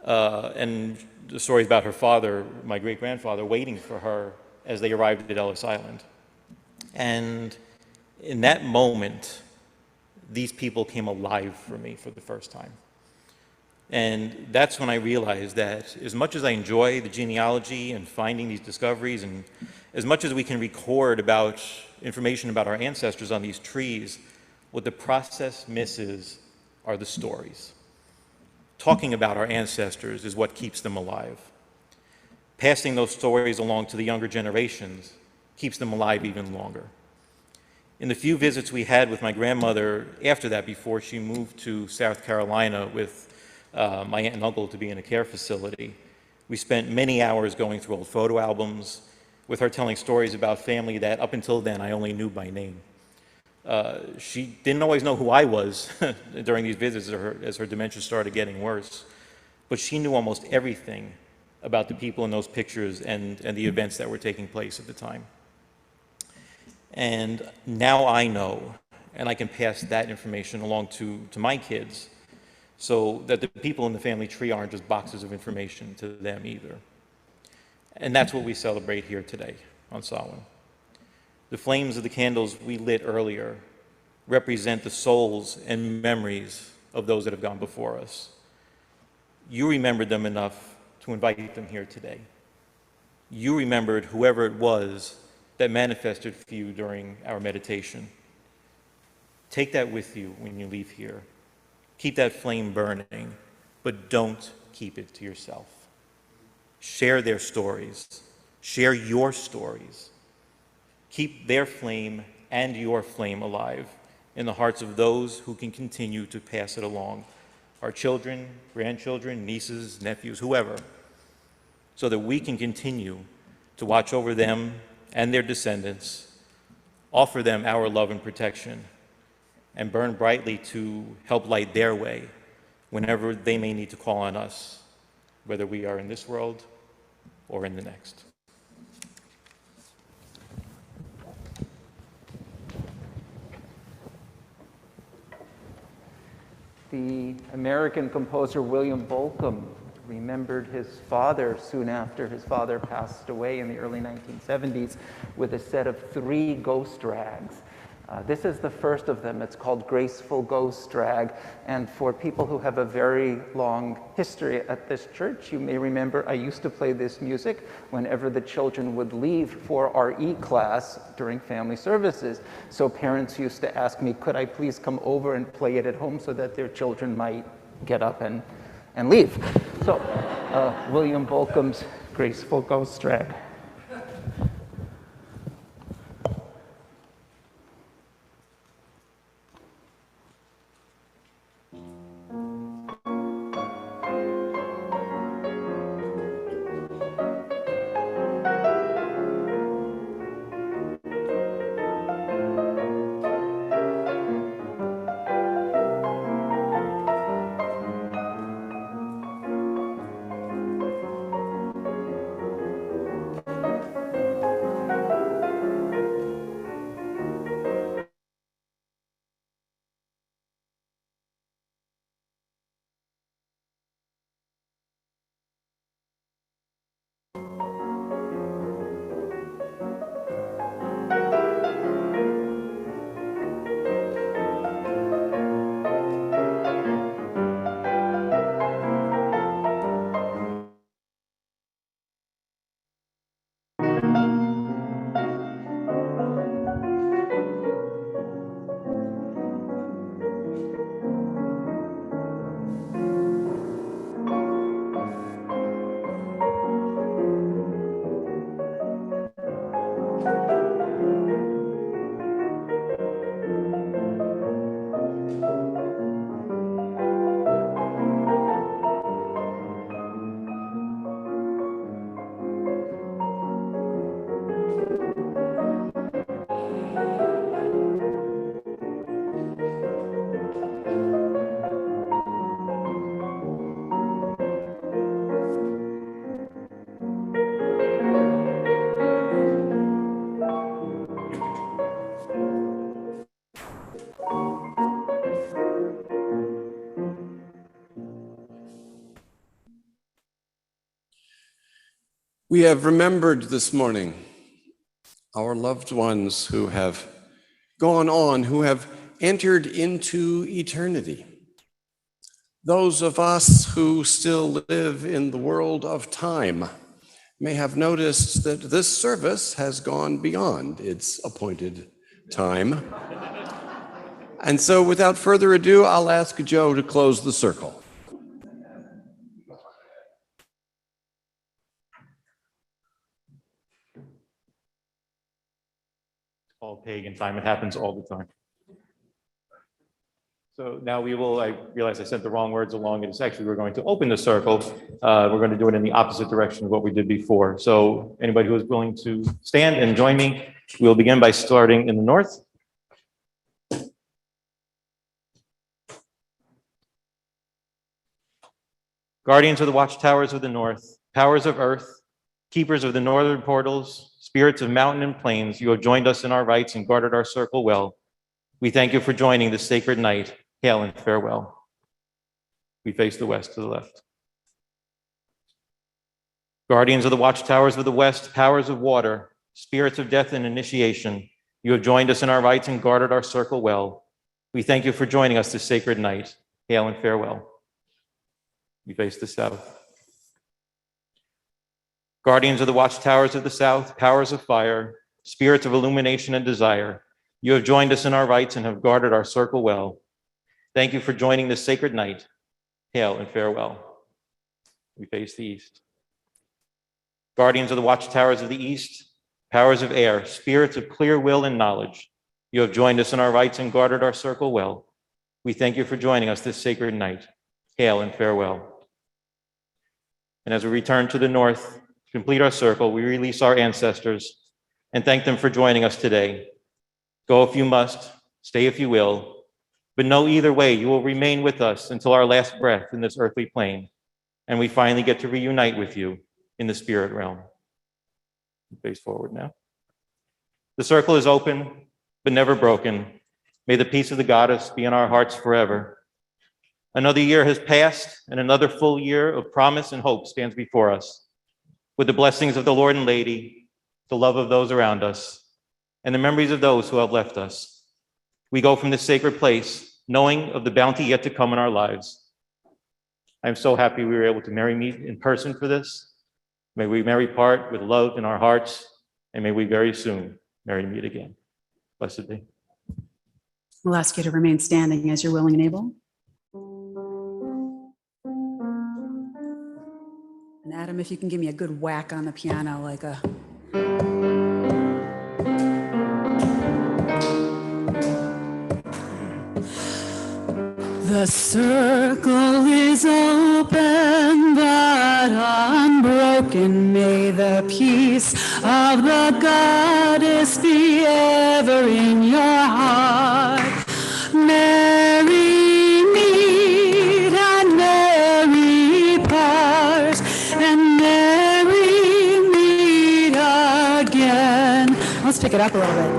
S5: And the stories about her father, my great-grandfather, waiting for her as they arrived at Ellis Island. And in that moment, these people came alive for me for the first time. And that's when I realized that as much as I enjoy the genealogy and finding these discoveries, and as much as we can record about information about our ancestors on these trees, what the process misses are the stories. Talking about our ancestors is what keeps them alive. Passing those stories along to the younger generations keeps them alive even longer. In the few visits we had with my grandmother after that, before she moved to South Carolina with my aunt and uncle to be in a care facility, we spent many hours going through old photo albums, with her telling stories about family that up until then I only knew by name. She didn't always know who I was during these visits as her dementia started getting worse, but she knew almost everything about the people in those pictures and the events that were taking place at the time. And now I know, and I can pass that information along to my kids, so that the people in the family tree aren't just boxes of information to them either. And that's what we celebrate here today on Samhain. The flames of the candles we lit earlier represent the souls and memories of those that have gone before us. You remembered them enough to invite them here today. You remembered whoever it was that manifested for you during our meditation. Take that with you when you leave here. Keep that flame burning, but don't keep it to yourself. Share their stories. Share your stories. Keep their flame and your flame alive in the hearts of those who can continue to pass it along, our children, grandchildren, nieces, nephews, whoever, so that we can continue to watch over them and their descendants, offer them our love and protection, and burn brightly to help light their way whenever they may need to call on us, whether we are in this world or in the next.
S7: The American composer William Bolcom remembered his father soon after his father passed away in the early 1970s with a set of 3 ghost rags. This is the first of them. It's called Graceful Ghost Drag. And for people who have a very long history at this church, you may remember I used to play this music whenever the children would leave for RE class during family services. So parents used to ask me, could I please come over and play it at home so that their children might get up and leave. So William Bolcom's Graceful Ghost Drag.
S1: We have remembered this morning our loved ones who have gone on, who have entered into eternity. Those of us who still live in the world of time may have noticed that this service has gone beyond its appointed time. And so without further ado, I'll ask Joe to close the circle.
S5: All pagan time. It happens all the time. So now I realize I sent the wrong words along. It's actually, we're going to open the circle. We're going to do it in the opposite direction of what we did before. So anybody who is willing to stand and join me, we'll begin by starting in the north. Guardians of the watchtowers of the north, powers of earth, keepers of the northern portals, spirits of mountain and plains, you have joined us in our rites and guarded our circle well. We thank you for joining this sacred night. Hail and farewell. We face the west to the left. Guardians of the watchtowers of the west, powers of water, spirits of death and initiation, you have joined us in our rites and guarded our circle well. We thank you for joining us this sacred night. Hail and farewell. We face the south. Guardians of the watchtowers of the south, powers of fire, spirits of illumination and desire, you have joined us in our rites and have guarded our circle well. Thank you for joining this sacred night. Hail and farewell. We face the east. Guardians of the watchtowers of the east, powers of air, spirits of clear will and knowledge, you have joined us in our rites and guarded our circle well. We thank you for joining us this sacred night. Hail and farewell. And as we return to the north, to complete our circle, we release our ancestors and thank them for joining us today. Go if you must, stay if you will, but know either way, you will remain with us until our last breath in this earthly plane, and we finally get to reunite with you in the spirit realm. Face forward now. The circle is open, but never broken. May the peace of the goddess be in our hearts forever. Another year has passed, and another full year of promise and hope stands before us. With the blessings of the Lord and Lady, the love of those around us, and the memories of those who have left us, we go from this sacred place, knowing of the bounty yet to come in our lives. I'm so happy we were able to marry meet in person for this. May we marry part with love in our hearts, and may we very soon marry meet again. Blessed be.
S2: We'll ask you to remain standing as you're willing and able. And Adam, if you can give me a good whack on the piano, like a... The circle is open but unbroken. May the peace of the goddess be ever in your heart. Merry meet and merry part, and merry meet again. Let's pick it up a little bit.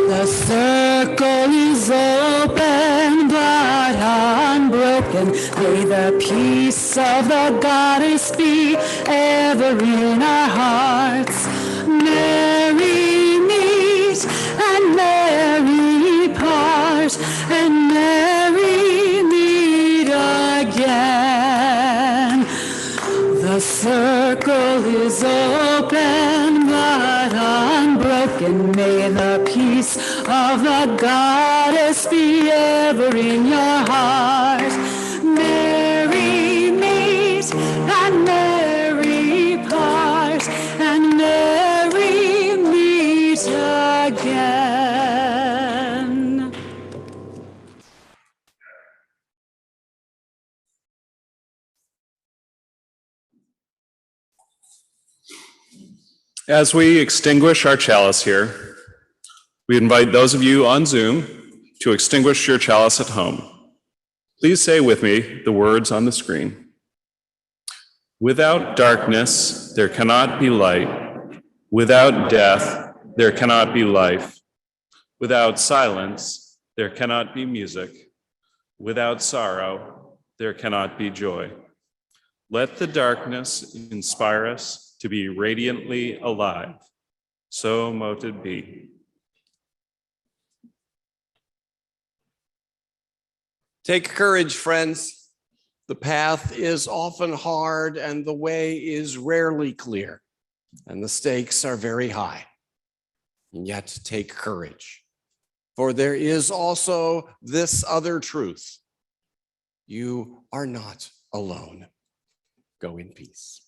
S2: The circle is open but unbroken. May the peace of the goddess be ever in our hearts. Merry meet and merry part, and merry meet again. The circle is open but unbroken. May the peace of the goddess be ever in your heart. Merry meet and merry part, and merry meet again.
S6: As we extinguish our chalice here, we invite those of you on Zoom to extinguish your chalice at home. Please say with me the words on the screen. Without darkness, there cannot be light. Without death, there cannot be life. Without silence, there cannot be music. Without sorrow, there cannot be joy. Let the darkness inspire us to be radiantly alive. So mote it be.
S1: Take courage, friends. The path is often hard and the way is rarely clear, and the stakes are very high. And yet take courage, for there is also this other truth. You are not alone. Go in peace.